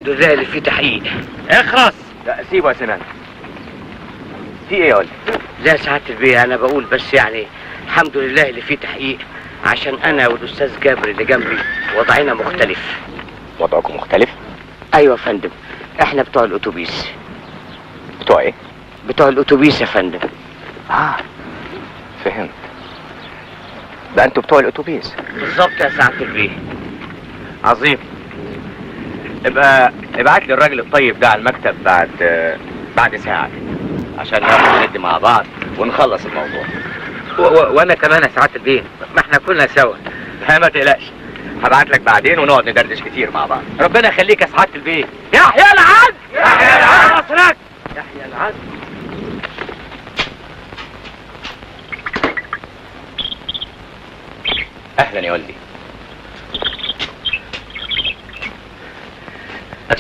الحمد لله اللي فيه تحقيق. اخرس. لا سيبه يا سنان. في ايه يا ولد؟ لا سعادة البيه، انا بقول بس يعني الحمد لله اللي فيه تحقيق، عشان انا والاستاذ جابر اللي جنبي وضعنا مختلف. وضعكم مختلف؟ ايوه يا فندم، احنا بتوع الاتوبيس. بتوع ايه؟ بتوع الاتوبيس يا فندم. فهمت. ده انتوا بتوع الاتوبيس؟ بالظبط يا سعادة البيه. عظيم. ابعت لي الراجل الطيب ده على المكتب بعد ساعة عشان ناخد ندي مع بعض ونخلص الموضوع. وانا كمان يا سعاده البيه، ما احنا كنا سوا. لا ما تقلقش، هبعت لك بعدين ونقعد ندردش كتير مع بعض. ربنا يخليك يا سعاده البيه. يحيى العدل، يحيى العدل. مصرك يحيى العدل. اهلا يا ولدي.